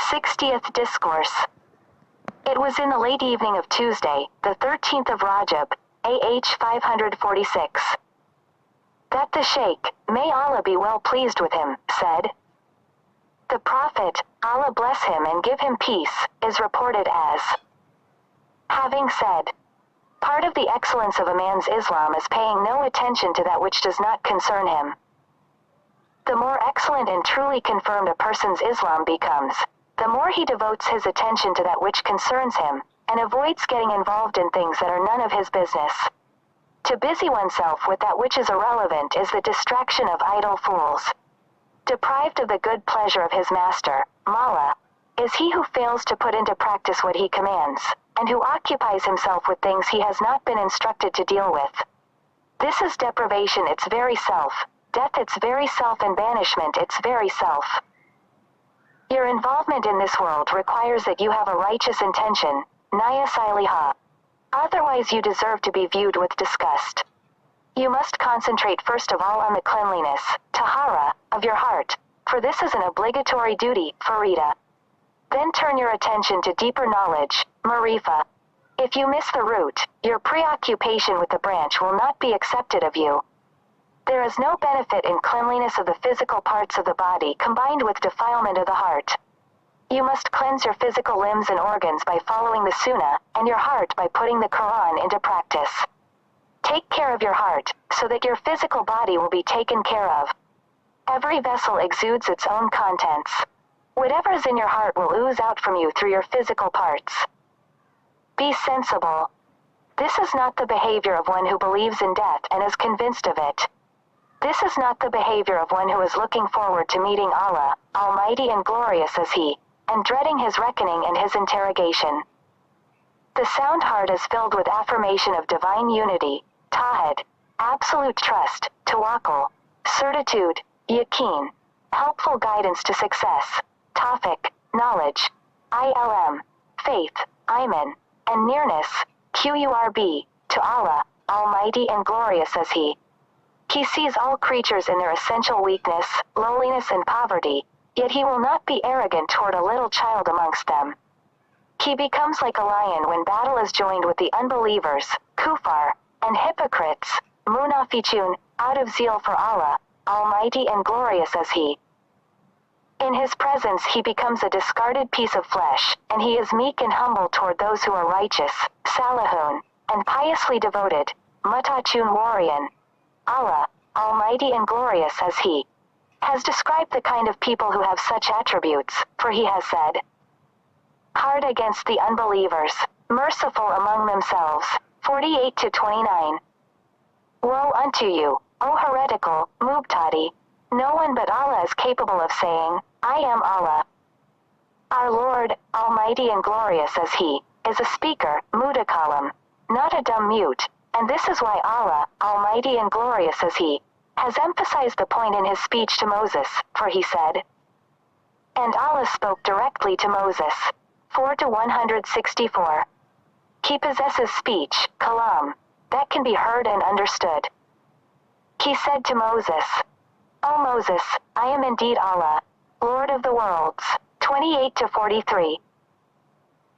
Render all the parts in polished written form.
60th Discourse. It was in the late evening of Tuesday, the 13th of Rajab, AH 546, that the Sheikh, may Allah be well pleased with him, said. The Prophet, Allah bless him and give him peace, is reported as having said, part of the excellence of a man's Islam is paying no attention to that which does not concern him. The more excellent and truly confirmed a person's Islam becomes, the more he devotes his attention to that which concerns him, and avoids getting involved in things that are none of his business. To busy oneself with that which is irrelevant is the distraction of idle fools. Deprived of the good pleasure of his master, Mawla, is he who fails to put into practice what he commands, and who occupies himself with things he has not been instructed to deal with. This is deprivation its very self, death its very self, and banishment its very self. Your involvement in this world requires that you have a righteous intention, Naya Siliha. Otherwise you deserve to be viewed with disgust. You must concentrate first of all on the cleanliness, tahara, of your heart, for this is an obligatory duty, farida. Then turn your attention to deeper knowledge, marifa. If you miss the root, your preoccupation with the branch will not be accepted of you. There is no benefit in cleanliness of the physical parts of the body combined with defilement of the heart. You must cleanse your physical limbs and organs by following the Sunnah, and your heart by putting the Quran into practice. Take care of your heart, so that your physical body will be taken care of. Every vessel exudes its own contents. Whatever is in your heart will ooze out from you through your physical parts. Be sensible. This is not the behavior of one who believes in death and is convinced of it. This is not the behavior of one who is looking forward to meeting Allah, almighty and glorious as He, and dreading His reckoning and His interrogation. The sound heart is filled with affirmation of divine unity, tawhid, absolute trust, tawakkul, certitude, yaqeen, helpful guidance to success, tawfiq, knowledge, ilm, faith, iman, and nearness, qurb, to Allah, almighty and glorious as He. He sees all creatures in their essential weakness, lowliness and poverty, yet He will not be arrogant toward a little child amongst them. He becomes like a lion when battle is joined with the unbelievers, kuffar, and hypocrites, munafiqun, out of zeal for Allah, almighty and glorious as He. In His presence He becomes a discarded piece of flesh, and He is meek and humble toward those who are righteous, salihun, and piously devoted, mutachun warian. Allah, almighty and glorious as He, has described the kind of people who have such attributes, for He has said, hard against the unbelievers, merciful among themselves, 48-29. Woe unto you, O heretical, mubtadi! No one but Allah is capable of saying, I am Allah. Our Lord, almighty and glorious as He, is a speaker, mutakalam, not a dumb mute, and this is why Allah, almighty and glorious as He, has emphasized the point in His speech to Moses, for He said, and Allah spoke directly to Moses, 4-164. He possesses speech, kalam, that can be heard and understood. He said to Moses, O Moses, I am indeed Allah, Lord of the worlds, 28-43.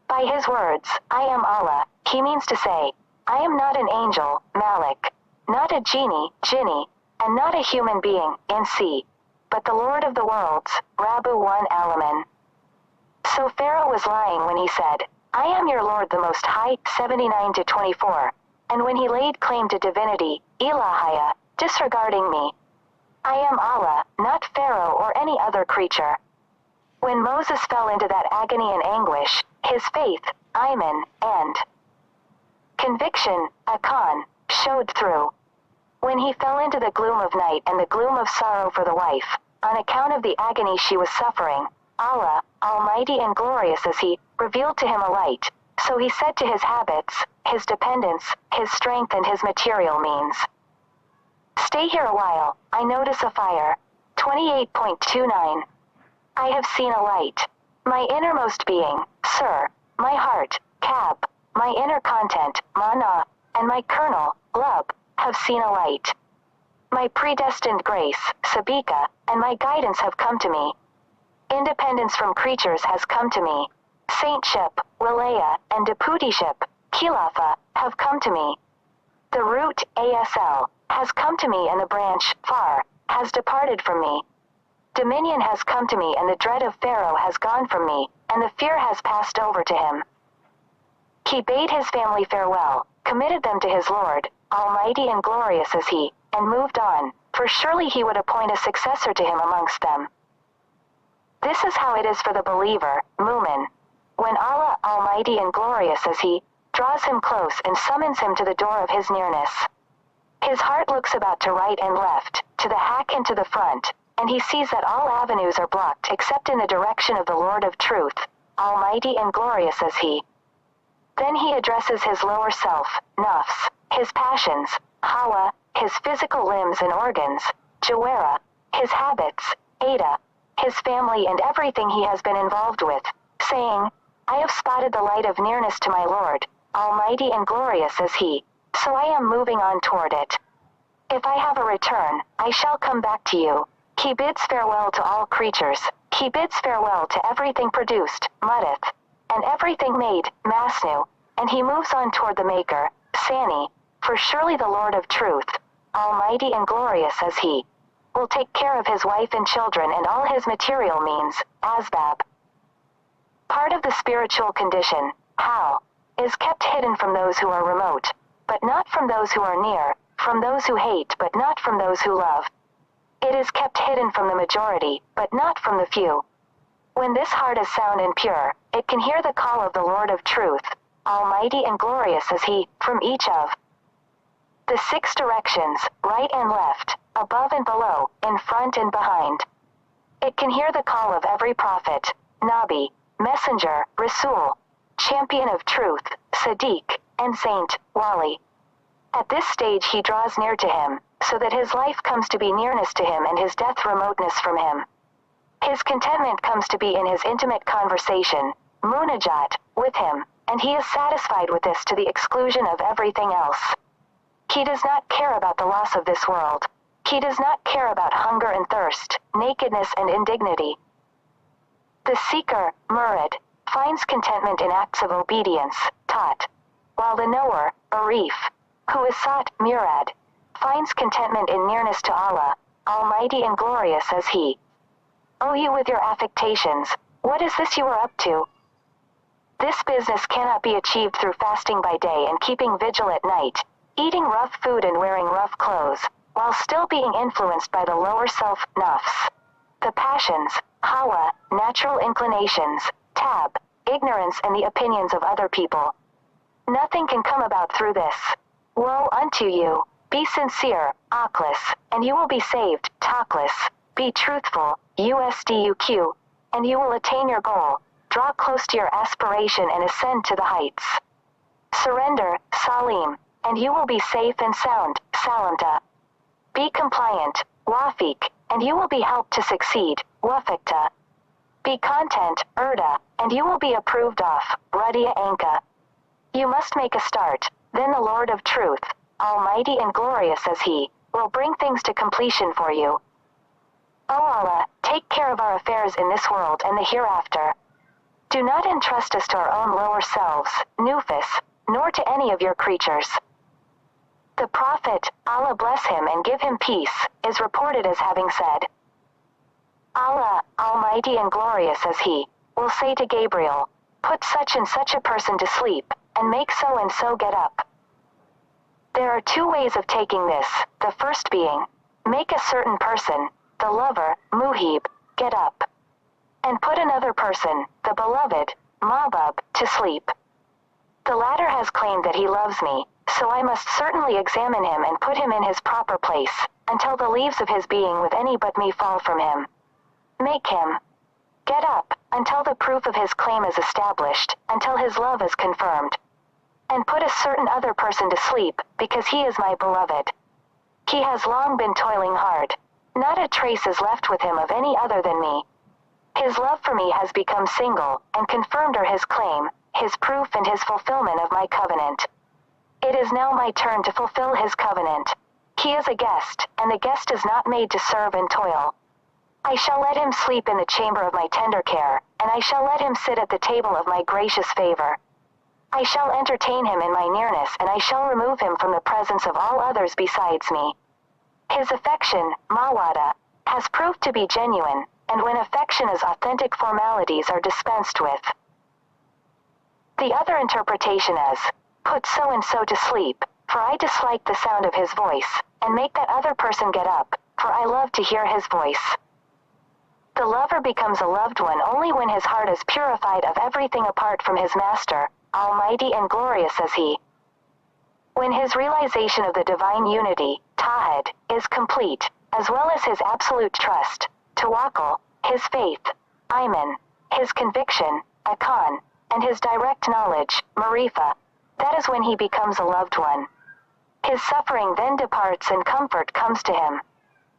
By His words, I am Allah, He means to say, I am not an angel, Malik, not a genie, Jinni, and not a human being, Insi, but the Lord of the worlds, Rabbu 1 Alamin. So Pharaoh was lying when he said, I am your Lord the Most High, 79-24, and when he laid claim to divinity, Ilahaya, disregarding me. I am Allah, not Pharaoh or any other creature. When Moses fell into that agony and anguish, his faith, iman, and conviction, akan, showed through. When he fell into the gloom of night and the gloom of sorrow for the wife, on account of the agony she was suffering, Allah, almighty and glorious as He, revealed to him a light, so he said to his habits, his dependence, his strength and his material means, stay here a while, I notice a fire. 28.29. I have seen a light. My innermost being, sir, my heart, kab, my inner content, mana, and my kernel, lub, have seen a light. My predestined grace, sabika, and my guidance have come to me. Independence from creatures has come to me. Saintship, wilaya, and deputyship, khilafa, have come to me. The root, asl, has come to me, and the branch, far, has departed from me. Dominion has come to me, and the dread of Pharaoh has gone from me, and the fear has passed over to him. He bade his family farewell, committed them to his Lord, almighty and glorious is he, and moved on, for surely he would appoint a successor to him amongst them. This is how it is for the believer, Mu'min. When Allah, almighty and glorious is he, draws him close and summons him to the door of his nearness. His heart looks about to right and left, to the hack and to the front, and he sees that all avenues are blocked except in the direction of the Lord of truth, almighty and glorious is he. Then he addresses his lower self, nafs, his passions, hawa, his physical limbs and organs, jawara, his habits, ada, his family and everything he has been involved with, saying, I have spotted the light of nearness to my Lord, almighty and glorious is he, so I am moving on toward it. If I have a return, I shall come back to you. He bids farewell to all creatures, he bids farewell to everything produced, muddeth, and everything made, masnu, and he moves on toward the Maker, sani, for surely the Lord of truth, almighty and glorious is he, will take care of his wife and children and all his material means, asbab. Part of the spiritual condition, hal, is kept hidden from those who are remote, but not from those who are near, from those who hate but not from those who love. It is kept hidden from the majority, but not from the few. When this heart is sound and pure, it can hear the call of the Lord of truth, almighty and glorious is he, from each of the 6 directions, right and left, above and below, in front and behind. It can hear the call of every prophet, nabi, messenger, rasul, champion of truth, Sadiq, and saint, wali. At this stage he draws near to him, so that his life comes to be nearness to him and his death remoteness from him. His contentment comes to be in his intimate conversation, munajat, with him, and he is satisfied with this to the exclusion of everything else. He does not care about the loss of this world. He does not care about hunger and thirst, nakedness and indignity. The seeker, murid, finds contentment in acts of obedience, tat, while the knower, arif, who is sought, murad, finds contentment in nearness to Allah, almighty and glorious is he. O you with your affectations, what is this you are up to? This business cannot be achieved through fasting by day and keeping vigil at night, eating rough food and wearing rough clothes, while still being influenced by the lower self, nafs, the passions, hawa, natural inclinations, tab, ignorance and the opinions of other people. Nothing can come about through this. Woe unto you, be sincere, aklis, and you will be saved, taklis, be truthful, usduq, and you will attain your goal, draw close to your aspiration and ascend to the heights. Surrender, salim, and you will be safe and sound, salamta. Be compliant, wafiq, and you will be helped to succeed, wafikta. Be content, urda, and you will be approved of, radia anka. You must make a start, then the Lord of truth, almighty and glorious as he, will bring things to completion for you. O Allah, take care of our affairs in this world and the hereafter. Do not entrust us to our own lower selves, nufus, nor to any of your creatures. The Prophet, Allah bless him and give him peace, is reported as having said, Allah, almighty and glorious as he, will say to Gabriel, put such and such a person to sleep, and make so and so get up. There are 2 ways of taking this, the first being, make a certain person, the lover, muhib, get up. And put another person, the beloved, mahbub, to sleep. The latter has claimed that he loves me, so I must certainly examine him and put him in his proper place, until the leaves of his being with any but me fall from him. Make him get up, until the proof of his claim is established, until his love is confirmed. And put a certain other person to sleep, because he is my beloved. He has long been toiling hard. Not a trace is left with him of any other than me. His love for me has become single, and confirmed are his claim, his proof and his fulfillment of my covenant. It is now my turn to fulfill his covenant. He is a guest, and the guest is not made to serve and toil. I shall let him sleep in the chamber of my tender care, and I shall let him sit at the table of my gracious favor. I shall entertain him in my nearness, and I shall remove him from the presence of all others besides me. His affection, mawada, has proved to be genuine, and when affection is authentic, formalities are dispensed with. The other interpretation is, put so-and-so to sleep, for I dislike the sound of his voice, and make that other person get up, for I love to hear his voice. The lover becomes a loved one only when his heart is purified of everything apart from his master, almighty and glorious as he. When his realization of the divine unity, tawhid, is complete, as well as his absolute trust, tawakkul, his faith, iman, his conviction, aqan, and his direct knowledge, marifa, that is when he becomes a loved one. His suffering then departs and comfort comes to him.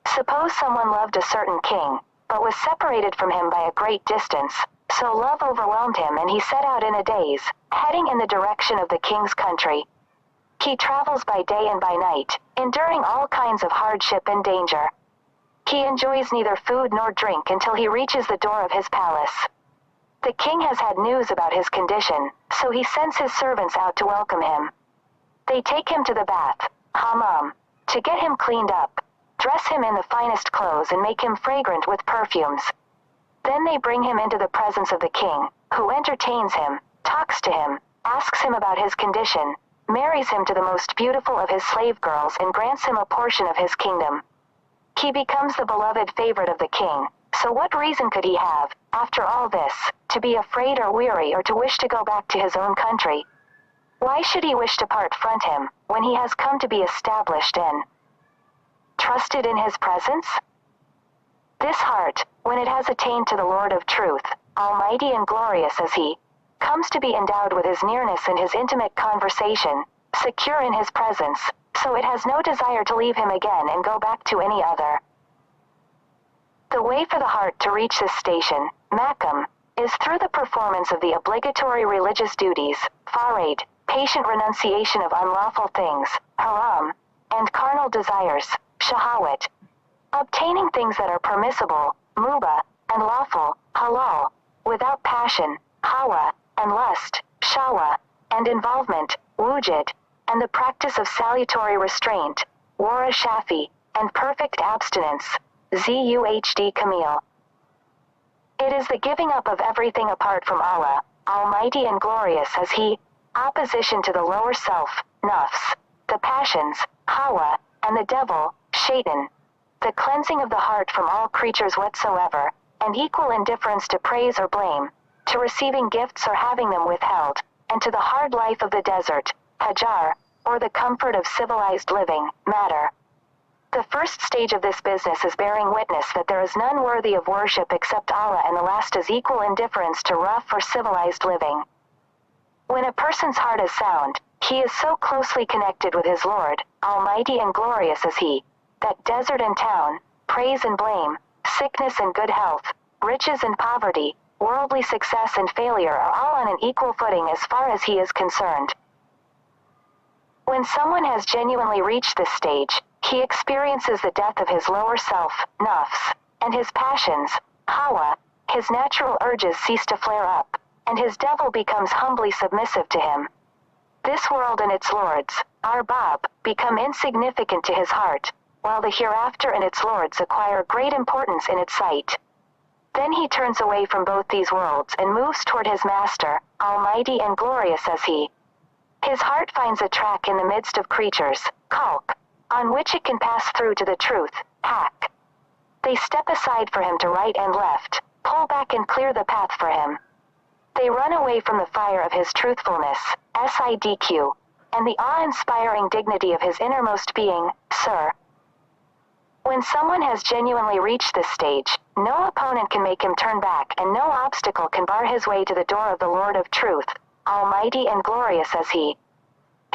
Suppose someone loved a certain king, but was separated from him by a great distance, so love overwhelmed him and he set out in a daze, heading in the direction of the king's country. He travels by day and by night, enduring all kinds of hardship and danger. He enjoys neither food nor drink until he reaches the door of his palace. The king has had news about his condition, so he sends his servants out to welcome him. They take him to the bath, hammam, to get him cleaned up, dress him in the finest clothes and make him fragrant with perfumes. Then they bring him into the presence of the king, who entertains him, talks to him, asks him about his condition, marries him to the most beautiful of his slave girls and grants him a portion of his kingdom. He becomes the beloved favorite of the king, so what reason could he have, after all this, to be afraid or weary or to wish to go back to his own country? Why should he wish to part from him, when he has come to be established and trusted in his presence? This heart, when it has attained to the Lord of truth, almighty and glorious as he, comes to be endowed with his nearness and his intimate conversation, secure in his presence, so it has no desire to leave him again and go back to any other. The way for the heart to reach this station, maqam, is through the performance of the obligatory religious duties, faraid, patient renunciation of unlawful things, haram, and carnal desires, shahawat. Obtaining things that are permissible, mubah, and lawful, halal, without passion, hawa, and lust, shawa, and involvement, wujud, and the practice of salutary restraint, wara shafi, and perfect abstinence, zuhd kamil. It is the giving up of everything apart from Allah, almighty and glorious as he, opposition to the lower self, nafs, the passions, hawa, and the devil, shaitan, the cleansing of the heart from all creatures whatsoever, and equal indifference to praise or blame, to receiving gifts or having them withheld, and to the hard life of the desert, hajar, or the comfort of civilized living, matter. The first stage of this business is bearing witness that there is none worthy of worship except Allah, and the last is equal indifference to rough or civilized living. When a person's heart is sound, he is so closely connected with his Lord, almighty and glorious as he, that desert and town, praise and blame, sickness and good health, riches and poverty, worldly success and failure are all on an equal footing as far as he is concerned. When someone has genuinely reached this stage, he experiences the death of his lower self, nafs, and his passions, hawa, his natural urges cease to flare up, and his devil becomes humbly submissive to him. This world and its lords, arbab, become insignificant to his heart, while the hereafter and its lords acquire great importance in its sight. Then he turns away from both these worlds and moves toward his master, almighty and glorious as he. His heart finds a track in the midst of creatures, khalq, on which it can pass through to the truth, haq. They step aside for him to right and left, pull back and clear the path for him. They run away from the fire of his truthfulness, sidq, and the awe-inspiring dignity of his innermost being, sir. When someone has genuinely reached this stage, no opponent can make him turn back and no obstacle can bar his way to the door of the Lord of Truth, almighty and glorious as he.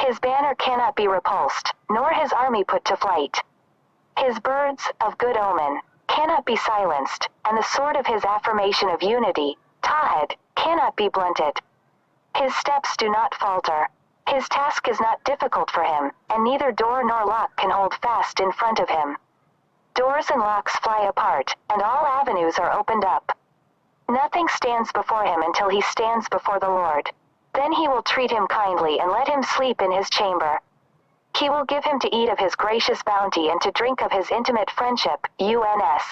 His banner cannot be repulsed, nor his army put to flight. His birds, of good omen, cannot be silenced, and the sword of his affirmation of unity, tawhid, cannot be blunted. His steps do not falter. His task is not difficult for him, and neither door nor lock can hold fast in front of him. Doors and locks fly apart, and all avenues are opened up. Nothing stands before him until he stands before the Lord. Then he will treat him kindly and let him sleep in his chamber. He will give him to eat of his gracious bounty and to drink of his intimate friendship, UNS.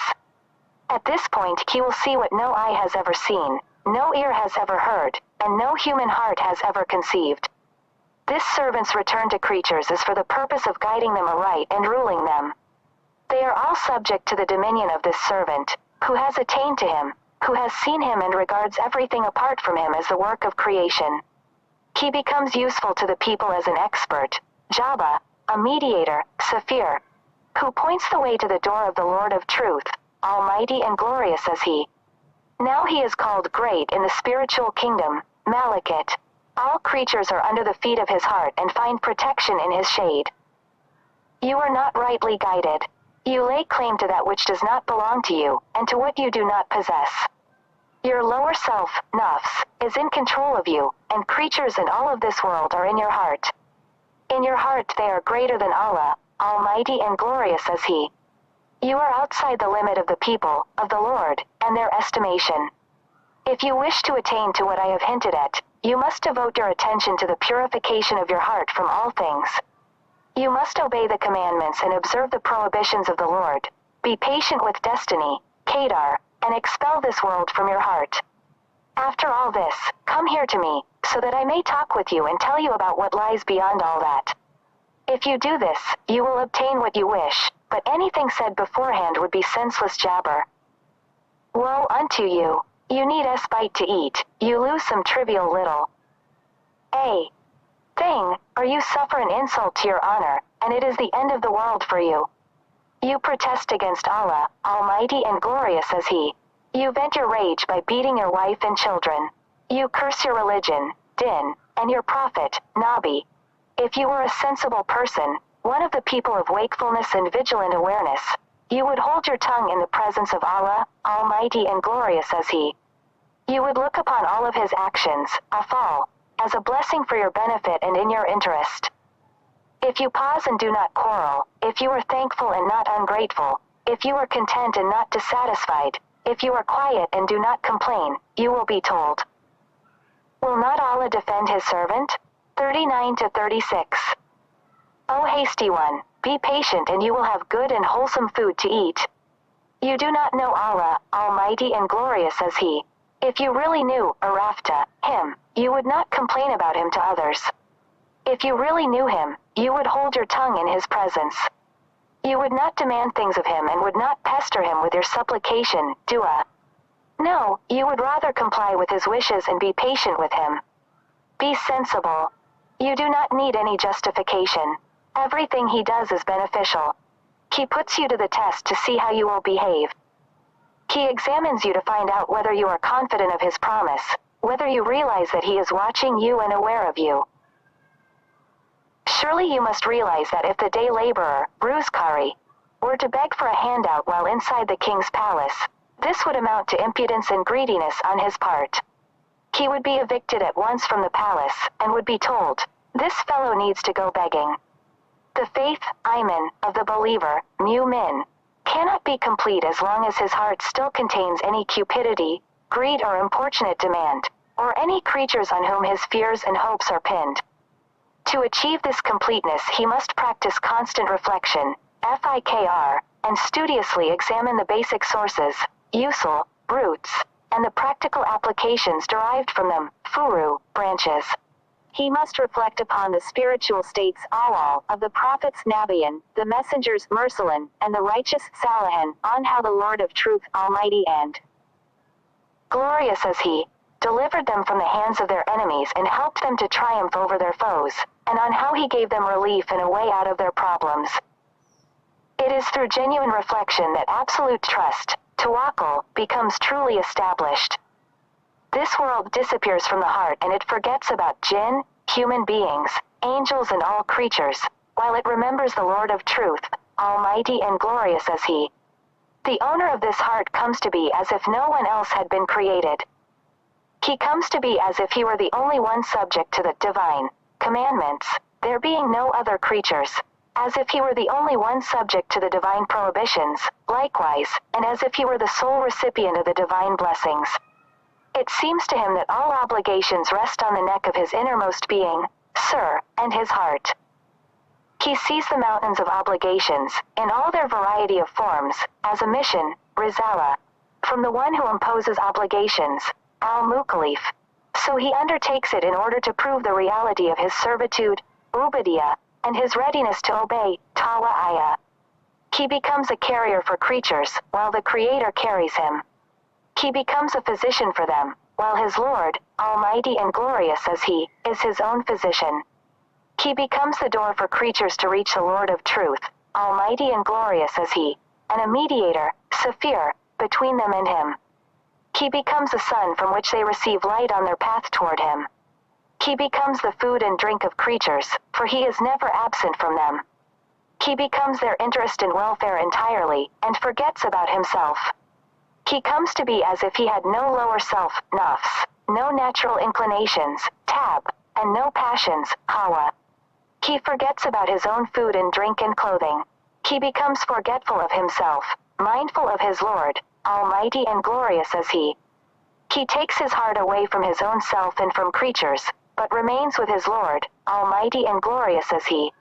At this point he will see what no eye has ever seen, no ear has ever heard, and no human heart has ever conceived. This servant's return to creatures is for the purpose of guiding them aright and ruling them. They are all subject to the dominion of this servant, who has attained to him, who has seen him and regards everything apart from him as the work of creation. He becomes useful to the people as an expert, Jabba, a mediator, Saphir, who points the way to the door of the Lord of Truth, almighty and glorious as he. Now he is called great in the spiritual kingdom, Malakut. All creatures are under the feet of his heart and find protection in his shade. You are not rightly guided. You lay claim to that which does not belong to you, and to what you do not possess. Your lower self, nafs, is in control of you, and creatures in all of this world are in your heart. In your heart they are greater than Allah, almighty and glorious as he. You are outside the limit of the people, of the Lord, and their estimation. If you wish to attain to what I have hinted at, you must devote your attention to the purification of your heart from all things. You must obey the commandments and observe the prohibitions of the Lord. Be patient with destiny, Qadir, and expel this world from your heart. After all this, come here to me, so that I may talk with you and tell you about what lies beyond all that. If you do this, you will obtain what you wish, but anything said beforehand would be senseless jabber. Woe unto you! You need respite to eat, you lose some trivial little thing, or you suffer an insult to your honor, and it is the end of the world for you. You protest against Allah, almighty and glorious as he. You vent your rage by beating your wife and children. You curse your religion, din, and your prophet, Nabi. If you were a sensible person, one of the people of wakefulness and vigilant awareness, you would hold your tongue in the presence of Allah, almighty and glorious as he. You would look upon all of his actions, afal, as a blessing for your benefit and in your interest. If you pause and do not quarrel, if you are thankful and not ungrateful, if you are content and not dissatisfied, if you are quiet and do not complain, you will be told. Will not Allah defend his servant? 39 to 36. O hasty one, be patient and you will have good and wholesome food to eat. You do not know Allah, almighty and glorious as he. If you really knew, Arafta, him, you would not complain about him to others. If you really knew him, you would hold your tongue in his presence. You would not demand things of him and would not pester him with your supplication, dua. No, you would rather comply with his wishes and be patient with him. Be sensible. You do not need any justification. Everything he does is beneficial. He puts you to the test to see how you will behave. He examines you to find out whether you are confident of his promise, whether you realize that he is watching you and aware of you. Surely you must realize that if the day laborer, Ruzkari, were to beg for a handout while inside the king's palace, this would amount to impudence and greediness on his part. He would be evicted at once from the palace, and would be told, this fellow needs to go begging. The faith, iman, of the believer, mu'min, cannot be complete as long as his heart still contains any cupidity, greed or importunate demand, or any creatures on whom his fears and hopes are pinned. To achieve this completeness he must practice constant reflection, fikr, and studiously examine the basic sources, usul, roots, and the practical applications derived from them, furu, branches. He must reflect upon the spiritual states awal of the prophets Nabiyan, the messengers Mursalin, and the righteous Salihin, on how the Lord of Truth, Almighty and glorious as he, delivered them from the hands of their enemies and helped them to triumph over their foes, and on how he gave them relief and a way out of their problems. It is through genuine reflection that absolute trust, tawakkul, becomes truly established. This world disappears from the heart and it forgets about jinn, human beings, angels and all creatures, while it remembers the Lord of Truth, almighty and glorious as he. The owner of this heart comes to be as if no one else had been created. He comes to be as if he were the only one subject to the divine commandments, there being no other creatures. as if he were the only one subject to the divine prohibitions, likewise, and as if he were the sole recipient of the divine blessings. It seems to him that all obligations rest on the neck of his innermost being, sir, and his heart. He sees the mountains of obligations, in all their variety of forms, as a mission, risala, from the one who imposes obligations, al-Mukallif. So he undertakes it in order to prove the reality of his servitude, ubudiyah, and his readiness to obey, tawa'iyah. He becomes a carrier for creatures, while the Creator carries him. He becomes a physician for them, while his Lord, almighty and glorious as he, is his own physician. He becomes the door for creatures to reach the Lord of truth, almighty and glorious as he, and a mediator, Saphir, between them and him. He becomes a sun from which they receive light on their path toward him. He becomes the food and drink of creatures, for he is never absent from them. He becomes their interest and welfare entirely, and forgets about himself. He comes to be as if he had no lower self, nafs, no natural inclinations, tab, and no passions, hawa. He forgets about his own food and drink and clothing. He becomes forgetful of himself, mindful of his Lord, almighty and glorious as he. He takes his heart away from his own self and from creatures, but remains with his Lord, almighty and glorious as he.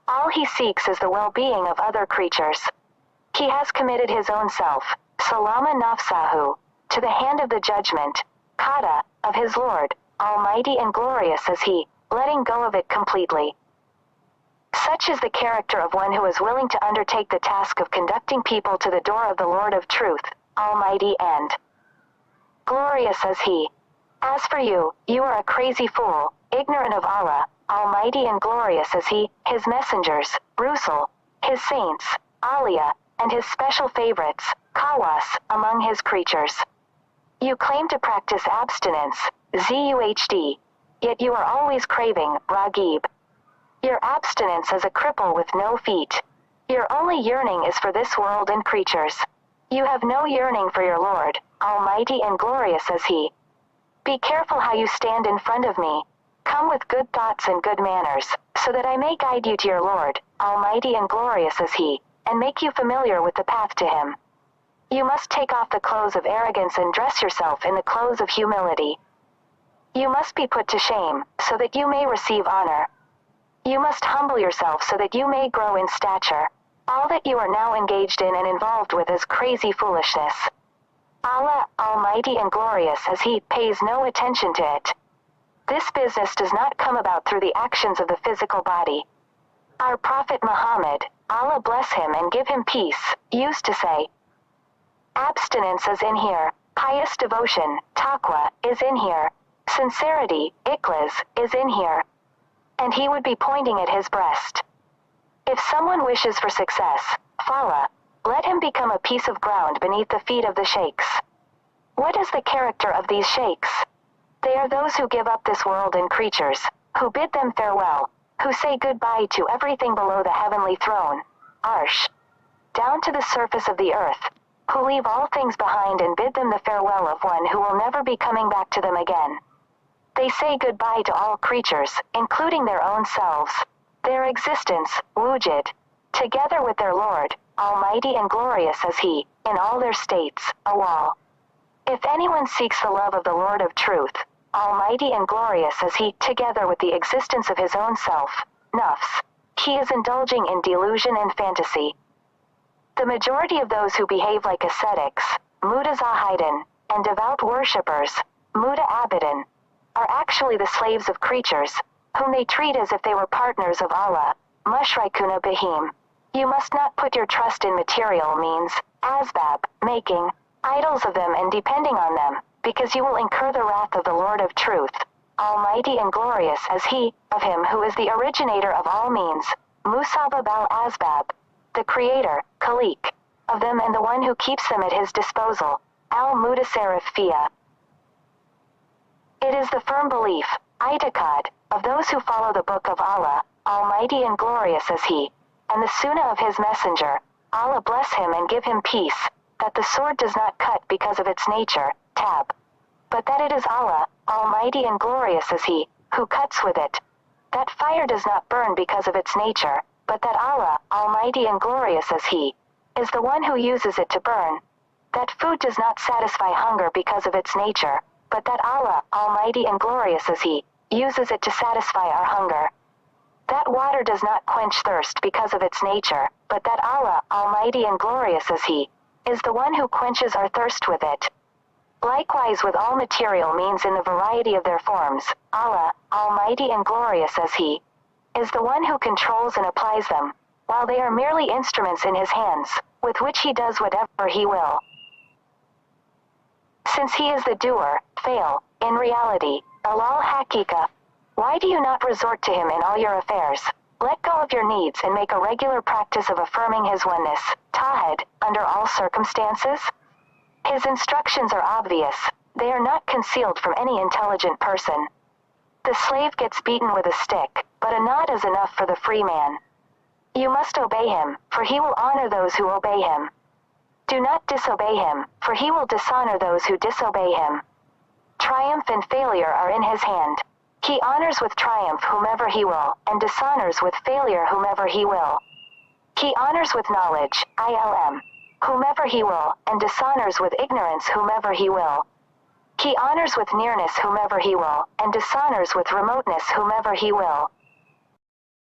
All he seeks is the well-being of other creatures. He has committed his own self, salama nafsahu, to the hand of the judgment, qada, of his Lord, almighty and glorious as he, letting go of it completely. Such is the character of one who is willing to undertake the task of conducting people to the door of the Lord of truth, almighty and glorious as he. As for you, you are a crazy fool, ignorant of Allah, almighty and glorious as he, his messengers, Rusul, his saints, Aliyah, and his special favorites, Kawas, among his creatures. You claim to practice abstinence, zuhd, yet you are always craving, ragib. Your abstinence is a cripple with no feet. Your only yearning is for this world and creatures. You have no yearning for your Lord, almighty and glorious as he. Be careful how you stand in front of me. Come with good thoughts and good manners, so that I may guide you to your Lord, almighty and glorious as he, and make you familiar with the path to him. You must take off the clothes of arrogance and dress yourself in the clothes of humility. You must be put to shame, so that you may receive honor. You must humble yourself so that you may grow in stature. All that you are now engaged in and involved with is crazy foolishness. Allah, almighty and glorious as he, pays no attention to it. This business does not come about through the actions of the physical body. Our Prophet Muhammad, Allah bless him and give him peace, used to say, abstinence is in here, pious devotion, taqwa, is in here, sincerity, ikhlas, is in here. And he would be pointing at his breast. If someone wishes for success, falah, let him become a piece of ground beneath the feet of the sheikhs. What is the character of these sheikhs? They are those who give up this world and creatures, who bid them farewell, who say goodbye to everything below the heavenly throne, arsh, down to the surface of the earth, who leave all things behind and bid them the farewell of one who will never be coming back to them again. They say goodbye to all creatures, including their own selves, their existence, wujud, together with their Lord, almighty and glorious as he, in all their states, awal. If anyone seeks the love of the Lord of truth, almighty and glorious as he, together with the existence of his own self, nafs, he is indulging in delusion and fantasy. The majority of those who behave like ascetics, mutazahidin, and devout worshippers, muta'abidin, are actually the slaves of creatures, whom they treat as if they were partners of Allah, mushrikuna bihim. You must not put your trust in material means, asbab, making idols of them and depending on them, because you will incur the wrath of the Lord of truth, almighty and glorious as he, of him who is the originator of all means, musabab al-asbab, the creator, khaliq, of them and the one who keeps them at his disposal, al-mutasarrif fiyah. It is the firm belief, itikad, of those who follow the book of Allah, almighty and glorious as he, and the sunnah of his messenger, Allah bless him and give him peace, that the sword does not cut because of its nature, tab, but that it is Allah, almighty and glorious as he, who cuts with it. That fire does not burn because of its nature, but that Allah, almighty and glorious is He, is the one who uses it to burn. That food does not satisfy hunger because of its nature, but that Allah, almighty and glorious is He, uses it to satisfy our hunger. That water does not quench thirst because of its nature, but that Allah, almighty and glorious is He, is the one who quenches our thirst with it. Likewise with all material means in the variety of their forms, Allah, almighty and glorious as He, is the one who controls and applies them, while they are merely instruments in His hands, with which He does whatever He will. Since He is the doer, fail, in reality, Alal Hakika, why do you not resort to Him in all your affairs? Let go of your needs and make a regular practice of affirming His oneness, Tawhid, under all circumstances? His instructions are obvious, they are not concealed from any intelligent person. The slave gets beaten with a stick, but a nod is enough for the free man. You must obey Him, for He will honor those who obey Him. Do not disobey Him, for He will dishonor those who disobey Him. Triumph and failure are in His hand. He honors with triumph whomever He will, and dishonors with failure whomever He will. He honors with knowledge, ilm, whomever He will, and dishonors with ignorance whomever He will. He honors with nearness whomever He will, and dishonors with remoteness whomever He will.